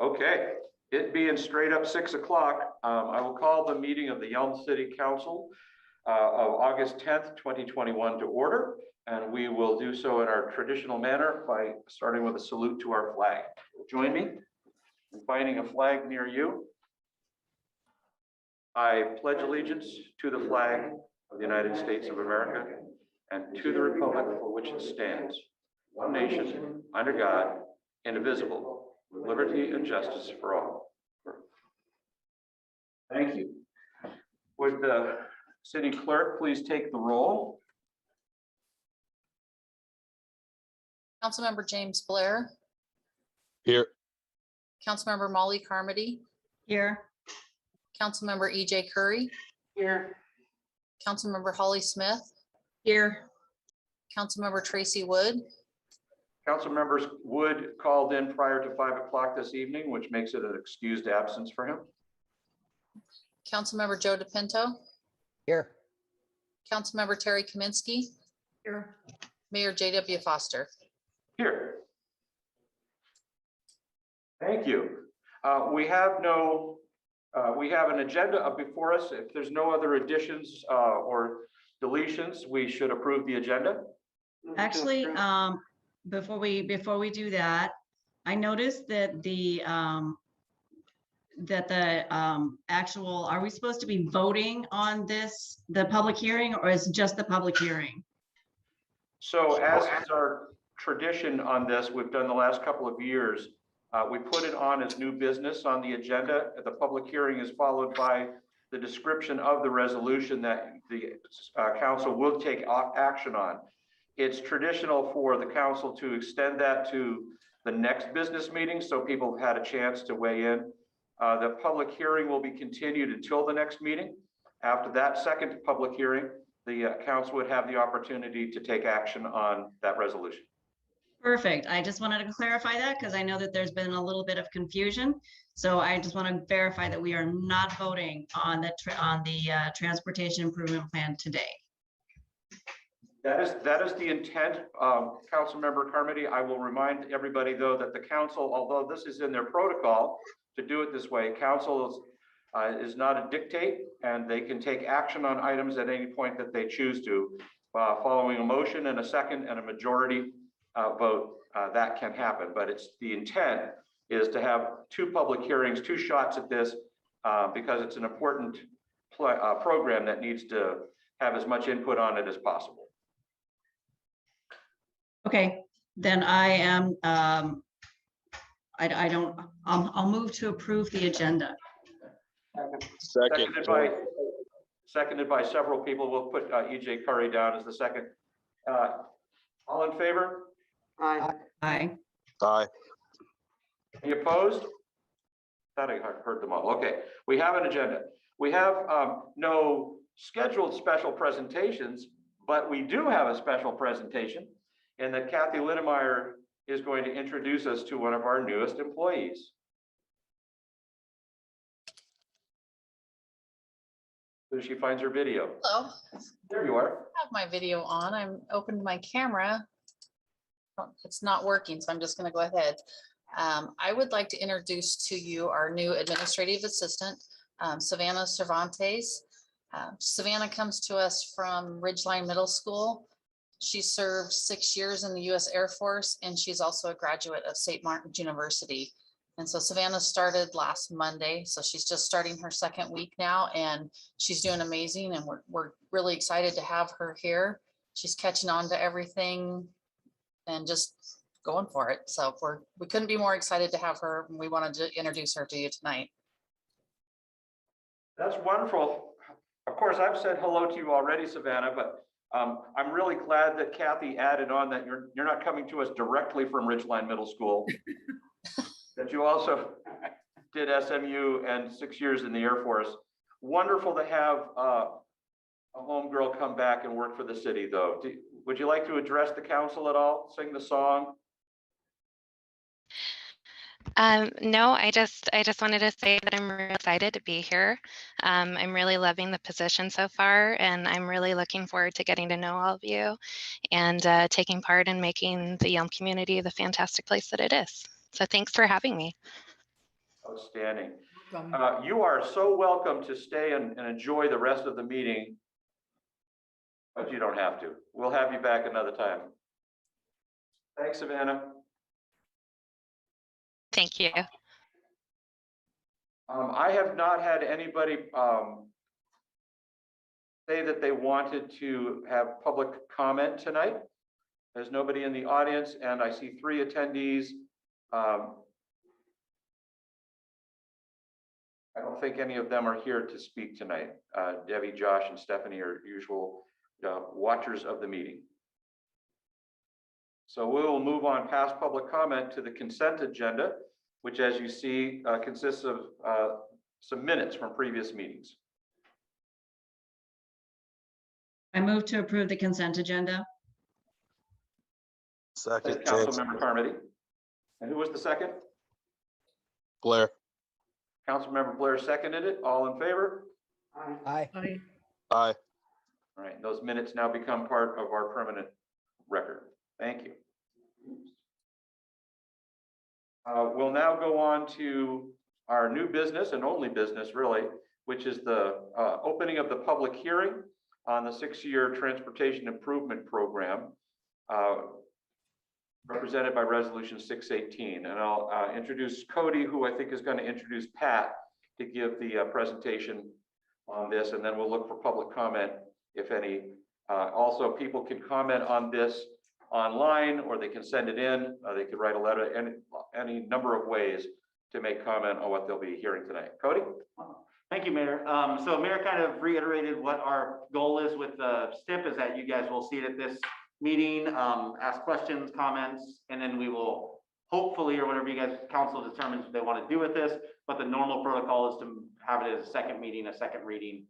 Okay, it being straight up 6 o'clock, I will call the meeting of the Yelm City Council of August 10th, 2021 to order. And we will do so in our traditional manner by starting with a salute to our flag. Join me in finding a flag near you. I pledge allegiance to the flag of the United States of America and to the republic for which it stands, one nation, under God, indivisible, with liberty and justice for all. Thank you. Would the city clerk please take the roll? Councilmember James Blair. Here. Councilmember Molly Carmody. Here. Councilmember EJ Curry. Here. Councilmember Holly Smith. Here. Councilmember Tracy Wood. Council members Wood called in prior to 5 o'clock this evening, which makes it an excused absence for him. Councilmember Joe DePinto. Here. Councilmember Terry Kaminsky. Here. Mayor JW Foster. Here. Thank you. We have an agenda up before us. If there's no other additions or deletions, we should approve the agenda. Actually, before we do that, I noticed that the actual, are we supposed to be voting on this, the public hearing, or is it just the public hearing? So as is our tradition on this, we've done the last couple of years, we put it on as new business on the agenda. The public hearing is followed by the description of the resolution that the council will take action on. It's traditional for the council to extend that to the next business meeting, so people have had a chance to weigh in. The public hearing will be continued until the next meeting. After that second public hearing, the council would have the opportunity to take action on that resolution. Perfect. I just wanted to clarify that because I know that there's been a little bit of confusion. So I just want to verify that we are not voting on the transportation improvement plan today. That is the intent, Councilmember Carmody. I will remind everybody, though, that the council, although this is in their protocol to do it this way, council is not a dictate, and they can take action on items at any point that they choose to. Following a motion and a second and a majority vote, that can happen. But it's the intent is to have two public hearings, two shots at this, because it's an important program that needs to have as much input on it as possible. Okay, then I am, I'll move to approve the agenda. Seconded by several people. We'll put EJ Curry down as the second. All in favor? Aye. Aye. Aye. Any opposed? Thought I heard them all. Okay, we have an agenda. We have no scheduled special presentations, but we do have a special presentation, and that Kathy Linnemeyer is going to introduce us to one of our newest employees. So she finds her video. Hello. There you are. I have my video on. I'm opened my camera. Oh, it's not working, so I'm just going to go ahead. I would like to introduce to you our new administrative assistant, Savannah Cervantes. Savannah comes to us from Ridgeline Middle School. She served 6 years in the U.S. Air Force, and she's also a graduate of St. Martin's University. And so Savannah started last Monday, so she's just starting her second week now, and she's doing amazing, and we're really excited to have her here. She's catching on to everything and just going for it. So we couldn't be more excited to have her, and we wanted to introduce her to you tonight. That's wonderful. Of course, I've said hello to you already, Savannah, but I'm really glad that Kathy added on that you're not coming to us directly from Ridgeline Middle School, that you also did SMU and 6 years in the Air Force. Wonderful to have a homegirl come back and work for the city, though. Would you like to address the council at all? Sing the song? No, I just wanted to say that I'm really excited to be here. I'm really loving the position so far, and I'm really looking forward to getting to know all of you and taking part in making the Yelm community the fantastic place that it is. So thanks for having me. Outstanding. Welcome. You are so welcome to stay and enjoy the rest of the meeting, but you don't have to. We'll have you back another time. Thanks, Savannah. Thank you. I have not had anybody say that they wanted to have public comment tonight. There's nobody in the audience, and I see 3 attendees. I don't think any of them are here to speak tonight. Debbie, Josh, and Stephanie are usual watchers of the meeting. So we will move on past public comment to the consent agenda, which, as you see, consists of some minutes from previous meetings. I move to approve the consent agenda. Second, James. Councilmember Carmody. And who was the second? Blair. Councilmember Blair seconded it. All in favor? Aye. Aye. Aye. All right, those minutes now become part of our permanent record. Thank you. We'll now go on to our new business and only business, really, which is the opening of the public hearing on the 6-year transportation improvement program, represented by resolution 618. And I'll introduce Cody, who I think is going to introduce Pat to give the presentation on this, and then we'll look for public comment, if any. Also, people can comment on this online, or they can send it in. They could write a letter, any number of ways to make comment on what they'll be hearing tonight. Cody? Thank you, Mayor. So Mayor kind of reiterated what our goal is with the STIP, is that you guys will see it at this meeting, ask questions, comments, and then we will hopefully, or whatever you guys council determines they want to do with this, but the normal protocol is to have it as a second meeting, a second reading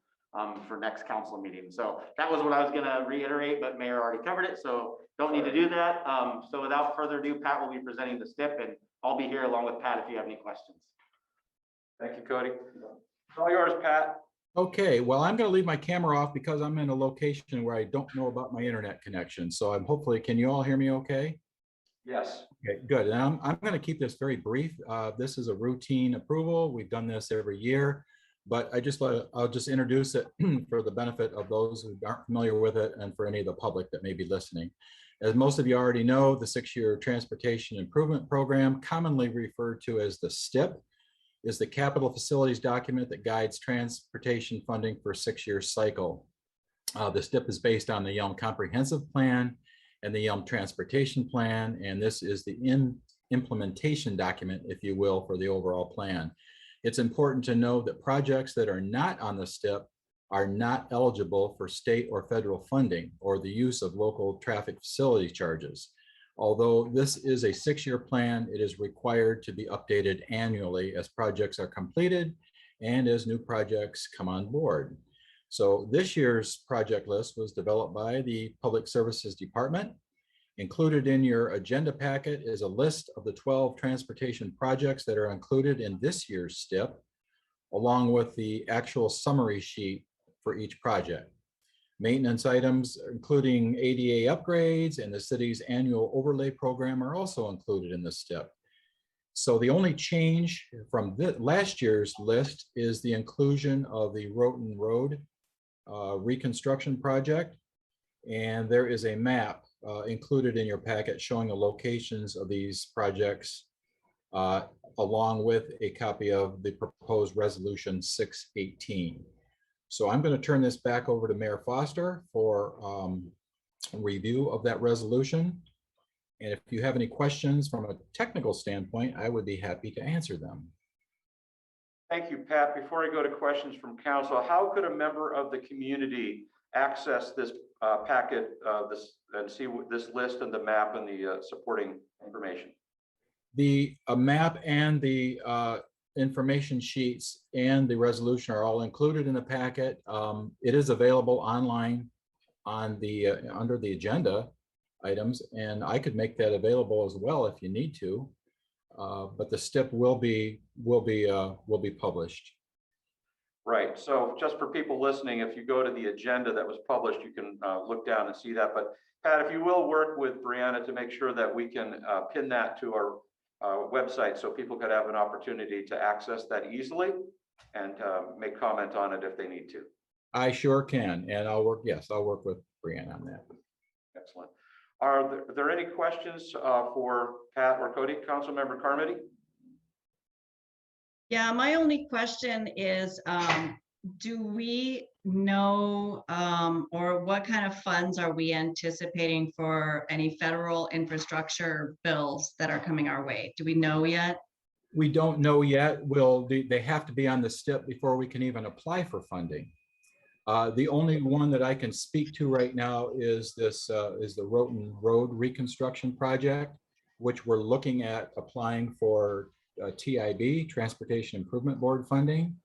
for next council meeting. So that was what I was going to reiterate, but Mayor already covered it, so don't need to do that. So without further ado, Pat will be presenting the STIP, and I'll be here along with Pat if you have any questions. Thank you, Cody. It's all yours, Pat. Okay, well, I'm going to leave my camera off because I'm in a location where I don't know about my internet connection. So I'm hopefully, can you all hear me okay? Yes. Okay, good. And I'm going to keep this very brief. This is a routine approval. We've done this every year, but I'll just introduce it for the benefit of those who aren't familiar with it and for any of the public that may be listening. As most of you already know, the 6-year Transportation Improvement Program, commonly referred to as the STIP, is the capital facilities document that guides transportation funding for a 6-year cycle. The STIP is based on the Yelm Comprehensive Plan and the Yelm Transportation Plan, and this is the implementation document, if you will, for the overall plan. It's important to know that projects that are not on the STIP are not eligible for state or federal funding or the use of local traffic facility charges. Although this is a 6-year plan, it is required to be updated annually as projects are completed and as new projects come on board. So this year's project list was developed by the Public Services Department. Included in your agenda packet is a list of the 12 transportation projects that are included in this year's STIP, along with the actual summary sheet for each project. Maintenance items, including ADA upgrades and the city's annual overlay program, are also included in this STIP. So the only change from last year's list is the inclusion of the Roten Road reconstruction project. And there is a map included in your packet showing the locations of these projects, along with a copy of the proposed resolution 618. So I'm going to turn this back over to Mayor Foster for review of that resolution. And if you have any questions from a technical standpoint, I would be happy to answer them. Thank you, Pat. Before I go to questions from council, how could a member of the community access this packet, and see this list and the map and the supporting information? The map and the information sheets and the resolution are all included in the packet. It is available online on the under the agenda items, and I could make that available as well if you need to. But the STIP will be published. Right. So just for people listening, if you go to the agenda that was published, you can look down and see that. But Pat, if you will work with Brianna to make sure that we can pin that to our website so people could have an opportunity to access that easily and make comment on it if they need to. I sure can, and I'll work with Brianna on that. Excellent. Are there any questions for Pat or Cody? Councilmember Carmody? Yeah, my only question is, do we know, or what kind of funds are we anticipating for any federal infrastructure bills that are coming our way? Do we know yet? We don't know yet. They have to be on the STIP before we can even apply for funding. The only one that I can speak to right now is the Roten Road reconstruction project, which we're looking at applying for TIB, Transportation Improvement Board funding,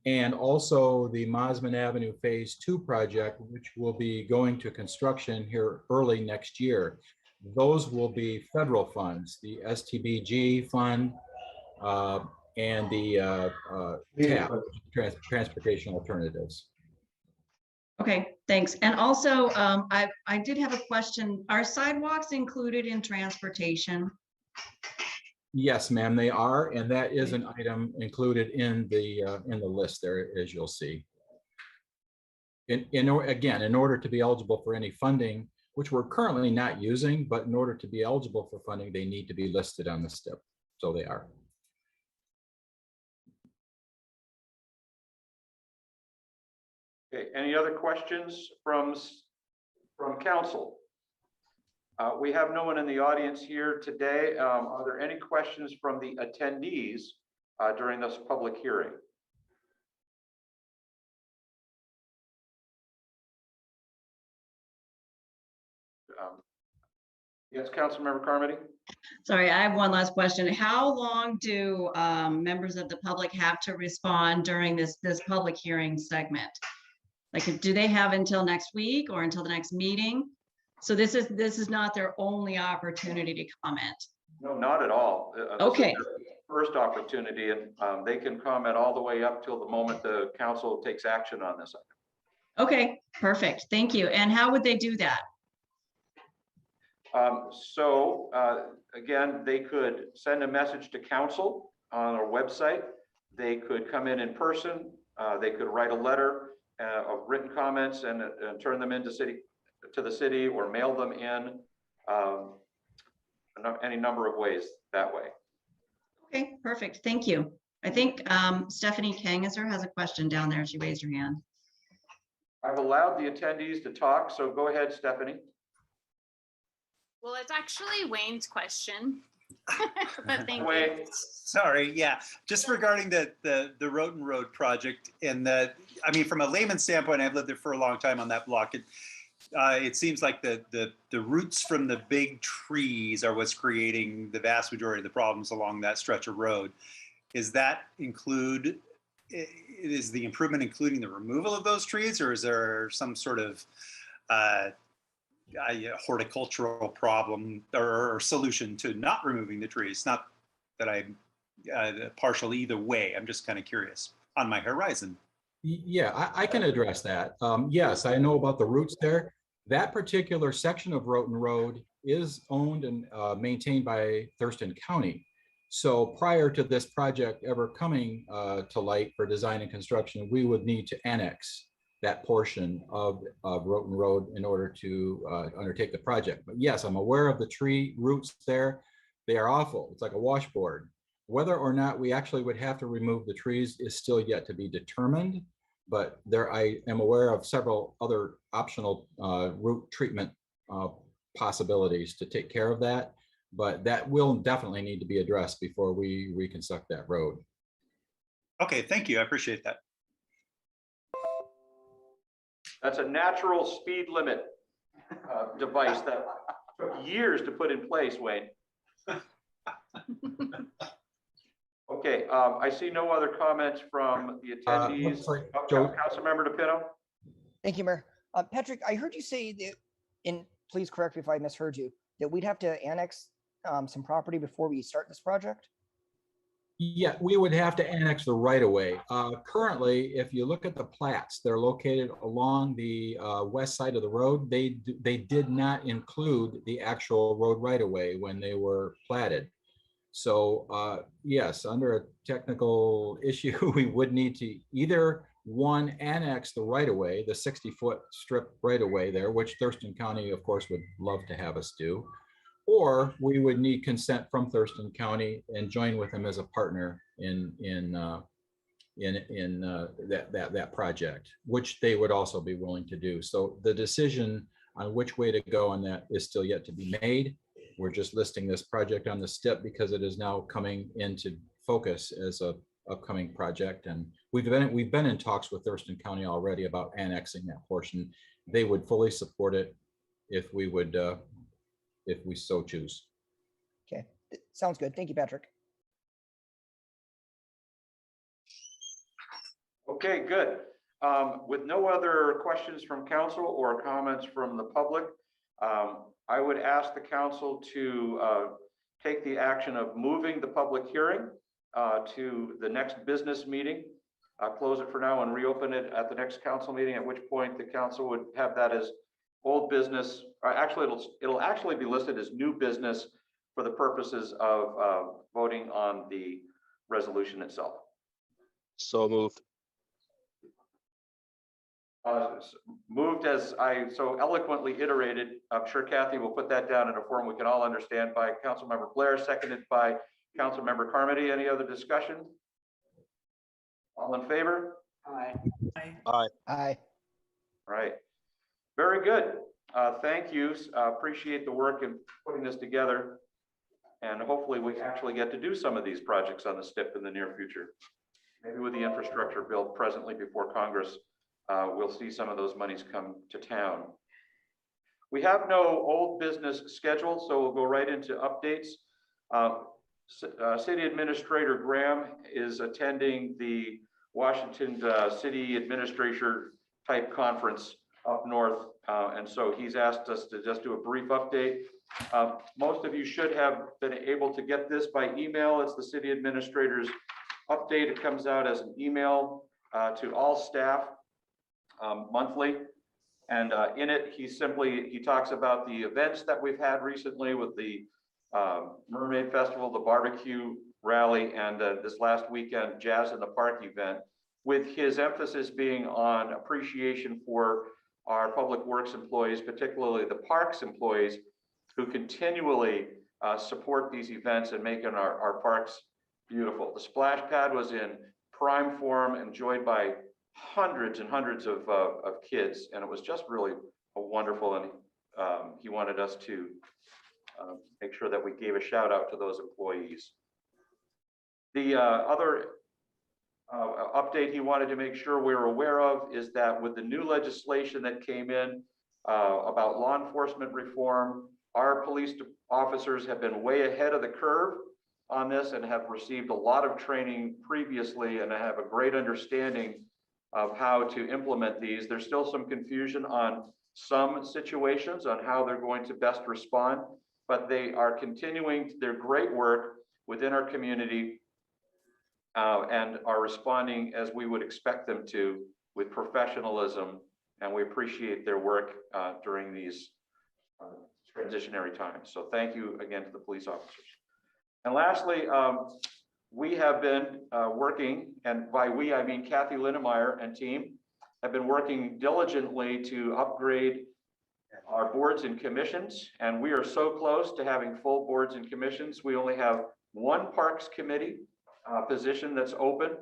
and also the Mosman Avenue Phase 2 project, which will be going to construction here early next year. Those will be federal funds, the STBG fund and the TAP, Transportation Alternatives. Okay, thanks. And also, I did have a question. Are sidewalks included in transportation? Yes, ma'am, they are, and that is an item included in the list there, as you'll see. In order to be eligible for any funding, which we're currently not using, but in order to be eligible for funding, they need to be listed on the STIP. So they are. Okay, any other questions from council? We have no one in the audience here today. Are there any questions from the attendees during this public hearing? Yes, Councilmember Carmody? Sorry, I have one last question. How long do members of the public have to respond during this public hearing segment? Like, do they have until next week or until the next meeting? So this is not their only opportunity to comment. No, not at all. Okay. First opportunity, and they can comment all the way up till the moment the council takes action on this. Okay, perfect. Thank you. And how would they do that? Again, they could send a message to council on our website. They could come in person. They could write a letter of written comments and turn them into the city or mail them in any number of ways that way. Okay, perfect. Thank you. I think Stephanie Kangiser has a question down there. She raised her hand. I've allowed the attendees to talk, so go ahead, Stephanie. Well, it's actually Wayne's question. But thank Wayne. you. Sorry, yeah, just regarding the Roten Road project, and from a layman's standpoint, I've lived there for a long time on that block. It seems like the roots from the big trees are what's creating the vast majority of the problems along that stretch of road. Is the improvement including the removal of those trees, or is there some sort of horticultural problem or solution to not removing the trees? Not that I'm partial either way. I'm just kind of curious on my horizon. Yeah, I can address that. Yes, I know about the roots there. That particular section of Roten Road is owned and maintained by Thurston County. So prior to this project ever coming to light for design and construction, we would need to annex that portion of Roten Road in order to undertake the project. But yes, I'm aware of the tree roots there. They are awful. It's like a washboard. Whether or not we actually would have to remove the trees is still yet to be determined. But I am aware of several other optional root treatment possibilities to take care of that. But that will definitely need to be addressed before we reconstruct that road. Okay, thank you. I appreciate that. That's a natural speed limit device that took years to put in place, Wayne. Okay, I see no other comments from the attendees. Councilmember DePino. Thank you, Mayor. Patrick, I heard you say that, and please correct me if I misheard you, that we'd have to annex some property before we start this project? Yeah, we would have to annex the right of way. Currently, if you look at the plats, they're located along the west side of the road. They did not include the actual road right of way when they were platted. So yes, under a technical issue, we would need to either one, annex the right of way, the 60-foot strip right of way there, which Thurston County, of course, would love to have us do. Or we would need consent from Thurston County and join with them as a partner in that project, which they would also be willing to do. So the decision on which way to go on that is still yet to be made. We're just listing this project on the STIP because it is now coming into focus as a upcoming project. And we've been in talks with Thurston County already about annexing that portion. They would fully support it if we would, if we so choose. Okay, sounds good. Thank you, Patrick. Okay, good. With no other questions from council or comments from the public, I would ask the council to take the action of moving the public hearing to the next business meeting. Close it for now and reopen it at the next council meeting, at which point the council would have that as old business. Actually, it'll actually be listed as new business for the purposes of voting on the resolution itself. So moved. Moved as I so eloquently iterated. I'm sure Kathy will put that down in a form we can all understand, by Councilmember Blair, seconded by Councilmember Carmody. Any other discussion? All in favor? Aye. Aye. Aye. All right. Very good. Thank you. Appreciate the work in putting this together. And hopefully we actually get to do some of these projects on the STIP in the near future. Maybe with the infrastructure bill presently before Congress, we'll see some of those monies come to town. We have no old business scheduled, so we'll go right into updates. City Administrator Graham is attending the Washington City Administrator type conference up north, and so he's asked us to just do a brief update. Most of you should have been able to get this by email. It's the City Administrator's update. It comes out as an email to all staff monthly, and in it he talks about the events that we've had recently with the Mermaid Festival, the barbecue rally, and this last weekend Jazz in the Park event, with his emphasis being on appreciation for our public works employees, particularly the parks employees, who continually support these events and making our parks beautiful. The splash pad was in prime form, enjoyed by hundreds and hundreds of kids, and it was just really a wonderful, and he wanted us to make sure that we gave a shout out to those employees. The other update he wanted to make sure we were aware of is that with the new legislation that came in about law enforcement reform, our police officers have been way ahead of the curve on this and have received a lot of training previously and have a great understanding of how to implement these. There's still some confusion on some situations on how they're going to best respond, but they are continuing their great work within our community and are responding as we would expect them to, with professionalism, and we appreciate their work during these transitionary times. So thank you again to the police officers. And lastly, we have been working, and by we, I mean Kathy Linnemeyer and team, have been working diligently to upgrade our boards and commissions, and we are so close to having full boards and commissions. We only have one Parks Committee position that's open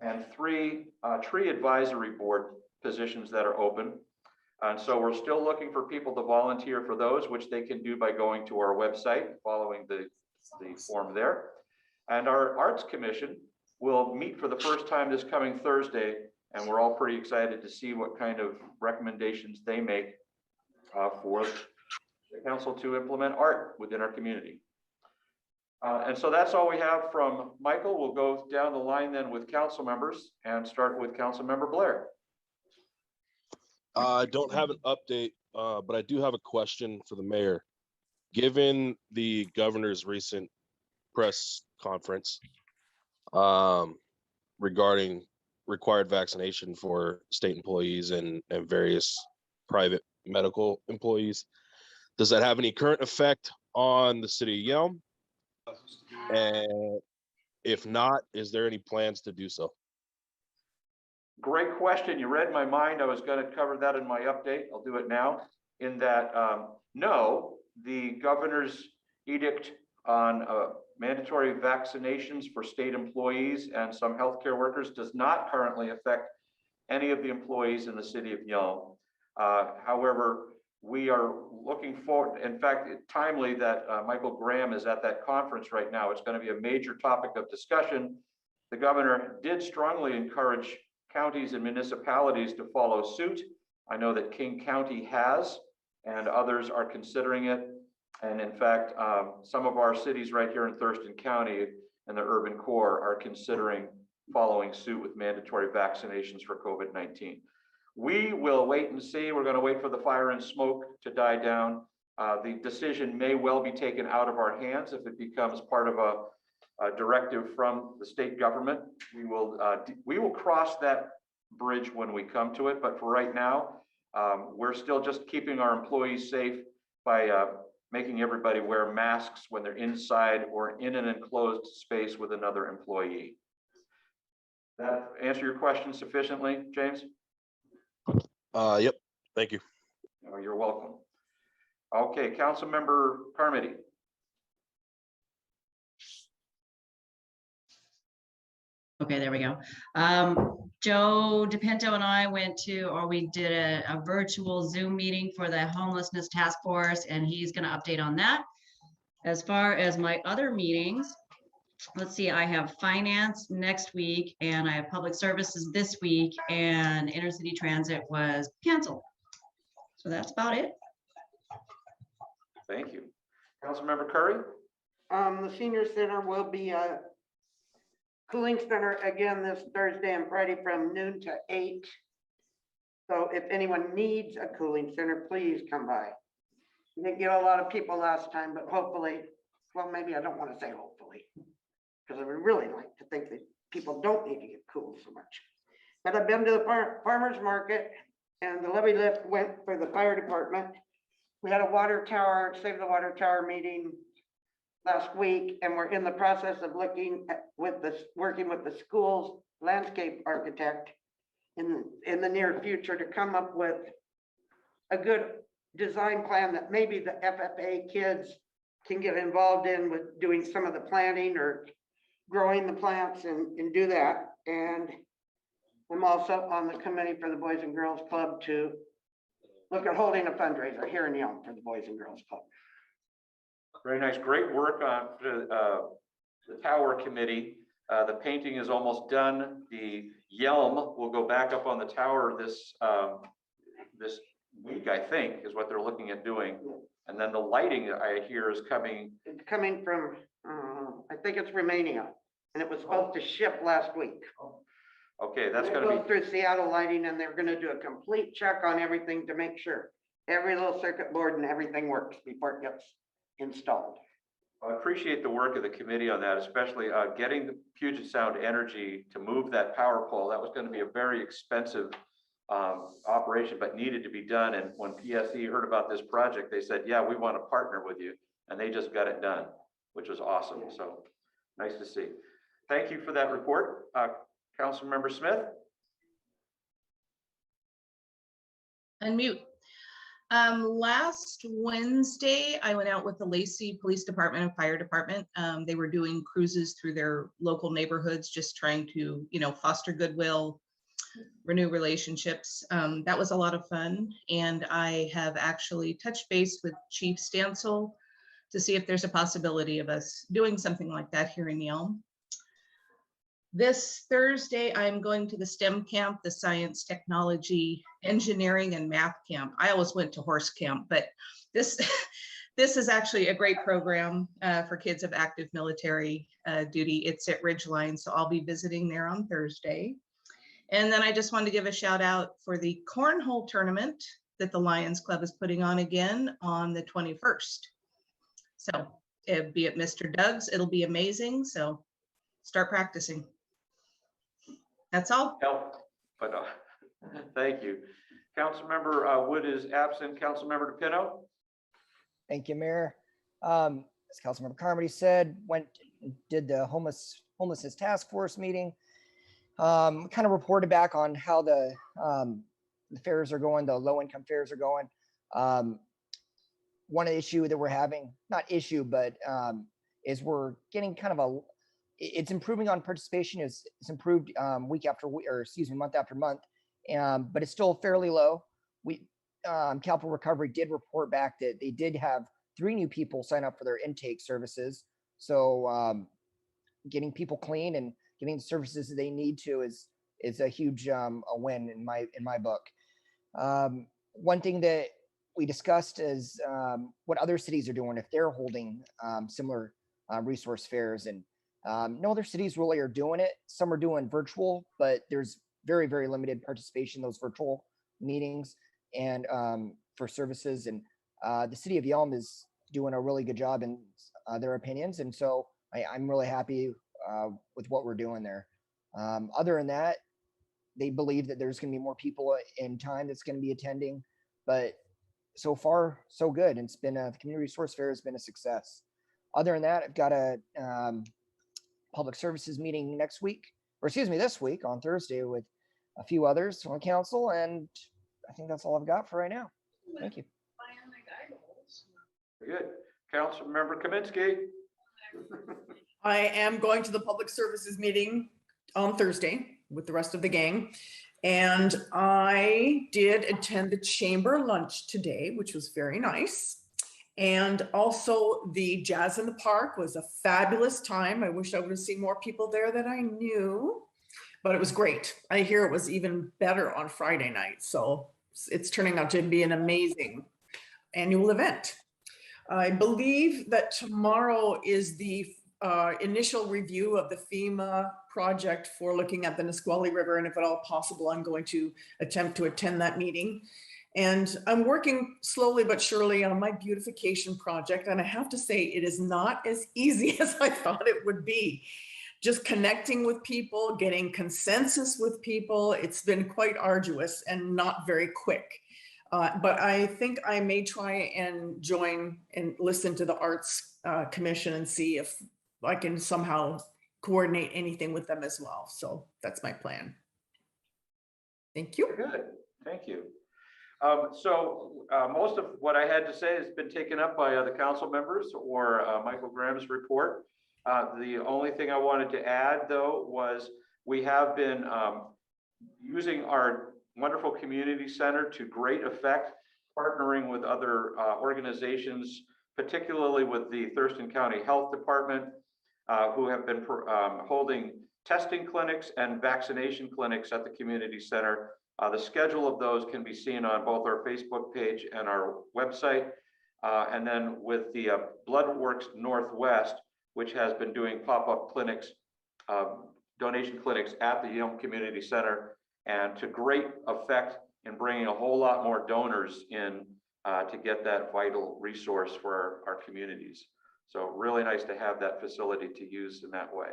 and 3 Tree Advisory Board positions that are open. And so we're still looking for people to volunteer for those, which they can do by going to our website, following the form there. And our Arts Commission will meet for the first time this coming Thursday, and we're all pretty excited to see what kind of recommendations they make for the council to implement art within our community. And so that's all we have from Michael. We'll go down the line then with council members and start with Councilmember Blair. I don't have an update, but I do have a question for the mayor. Given the governor's recent press conference regarding required vaccination for state employees and various private medical employees, does that have any current effect on the city of Yelm? And if not, is there any plans to do so? Great question. You read my mind. I was going to cover that in my update. I'll do it now. In that, no, the governor's edict on mandatory vaccinations for state employees and some healthcare workers does not currently affect any of the employees in the city of Yelm. However, we are looking forward, in fact, timely that Michael Graham is at that conference right now. It's going to be a major topic of discussion. The governor did strongly encourage counties and municipalities to follow suit. I know that King County has, and others are considering it. And in fact, some of our cities right here in Thurston County and the urban core are considering following suit with mandatory vaccinations for COVID-19. We will wait and see. We're going to wait for the fire and smoke to die down. The decision may well be taken out of our hands if it becomes part of a directive from the state government. We will cross that bridge when we come to it. But for right now, we're still just keeping our employees safe by making everybody wear masks when they're inside or in an enclosed space with another employee. That answer your question sufficiently, James? Yep. Thank you. Oh, you're welcome. Okay, Councilmember Carmody. Okay, there we go. Joe DePinto and I we did a virtual Zoom meeting for the homelessness task force, and he's going to update on that. As far as my other meetings, let's see, I have finance next week, and I have public services this week, and intercity transit was canceled. So that's about it. Thank you. Councilmember Curry? The senior center will be a cooling center again this Thursday and Friday from noon to 8. So if anyone needs a cooling center, please come by. We didn't get a lot of people last time, but hopefully, well, maybe I don't want to say hopefully, because I would really like to think that people don't need to get cooled so much. But I've been to the farmer's market, and the levy lift went for the fire department. We had a water tower, Save the Water Tower meeting last week, and we're in the process of working with the school's landscape architect in the near future to come up with a good design plan that maybe the FFA kids can get involved in with doing some of the planting or growing the plants and do that. And I'm also on the committee for the Boys and Girls Club to look at holding a fundraiser here in Yelm for the Boys and Girls Club. Very nice. Great work on the tower committee. The painting is almost done. The Yelm will go back up on the tower this week, I think, is what they're looking at doing. And then the lighting I hear is coming. It's coming from, I think it's Romania, and it was supposed to ship last week. Okay, that's It going to goes be through Seattle Lighting, and they're going to do a complete check on everything to make sure every little circuit board and everything works before it gets installed. I appreciate the work of the committee on that, especially getting the Puget Sound Energy to move that power pole. That was going to be a very expensive operation, but needed to be done. And when PSE heard about this project, they said, yeah, we want to partner with you. And they just got it done, which was awesome. So nice to see. Thank you for that report. Councilmember Smith? Unmute. Last Wednesday, I went out with the Lacey Police Department and Fire Department. They were doing cruises through their local neighborhoods, just trying to, foster goodwill, renew relationships. That was a lot of fun. And I have actually touched base with Chief Stansel to see if there's a possibility of us doing something like that here in Yelm. This Thursday, I'm going to the STEM camp, the science, technology, engineering, and math camp. I always went to horse camp, but this is actually a great program for kids of active military duty. It's at Ridgeline, so I'll be visiting there on Thursday. And then I just wanted to give a shout out for the cornhole tournament that the Lions Club is putting on again on the 21st. So it'll be at Mr. Doug's. It'll be amazing. So start practicing. That's all. But thank you. Councilmember Wood is absent. Councilmember DePinto? Thank you, Mayor. as Councilmember Carmody said, did the homelessness task force meeting. Kind of reported back on how the fares are going, the low income fares are going. One issue that we're having, not issue, but is we're getting kind of it's improving on participation. It's improved week after week, or excuse me, month after month, but it's still fairly low. Capital Recovery did report back that they did have 3 new people sign up for their intake services. So getting people clean and getting the services that they need to is a huge a win in my book. One thing that we discussed is what other cities are doing if they're holding similar resource fairs, and no other cities really are doing it. Some are doing virtual, but there's very, very limited participation in those virtual meetings and for services. And the city of Yelm is doing a really good job in their opinions. And so I'm really happy with what we're doing there. Other than that, they believe that there's going to be more people in time that's going to be attending, but so far so good. And it's been the community resource fair has been a success. Other than that, I've got a public services meeting this week on Thursday with a few others on council, and I think that's all I've got for right now. Thank you. Good. Councilmember Kaminsky. I am going to the public services meeting on Thursday with the rest of the gang. And I did attend the chamber lunch today, which was very nice. And also the Jazz in the Park was a fabulous time. I wish I would have seen more people there that I knew, but it was great. I hear it was even better on Friday night. So it's turning out to be an amazing annual event. I believe that tomorrow is the initial review of the FEMA project for looking at the Nisqually River, and if at all possible, I'm going to attempt to attend that meeting. And I'm working slowly but surely on my beautification project, and I have to say it is not as easy as I thought it would be. Just connecting with people, getting consensus with people, it's been quite arduous and not very quick. But I think I may try and join and listen to the Arts Commission and see if I can somehow coordinate anything with them as well. So that's my plan. Thank you. Good. Thank you. Most of what I had to say has been taken up by the council members or Michael Graham's report. The only thing I wanted to add, though, was we have been using our wonderful community center to great effect, partnering with other organizations, particularly with the Thurston County Health Department, who have been holding testing clinics and vaccination clinics at the community center. The schedule of those can be seen on both our Facebook page and our website. And then with the Bloodworks Northwest, which has been doing pop-up clinics, donation clinics at the Yelm Community Center, and to great effect in bringing a whole lot more donors in to get that vital resource for our communities. So really nice to have that facility to use in that way.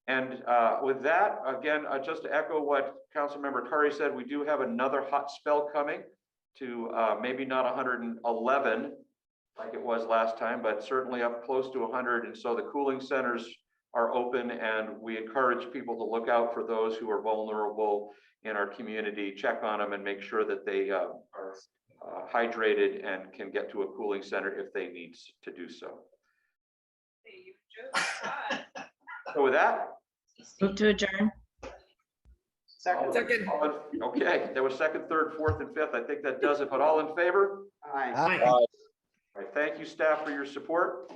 And with that, again, just to echo what Councilmember Curry said, we do have another hot spell coming to maybe not 111 like it was last time, but certainly up close to 100. And so the cooling centers are open, and we encourage people to look out for those who are vulnerable in our community, check on them and make sure that they are hydrated and can get to a cooling center if they need to do so. So with that, Move to adjourn. Second. Okay, there was second, third, fourth, and fifth. I think that does it, but all in favor? Aye. Aye. All right, thank you, staff, for your support.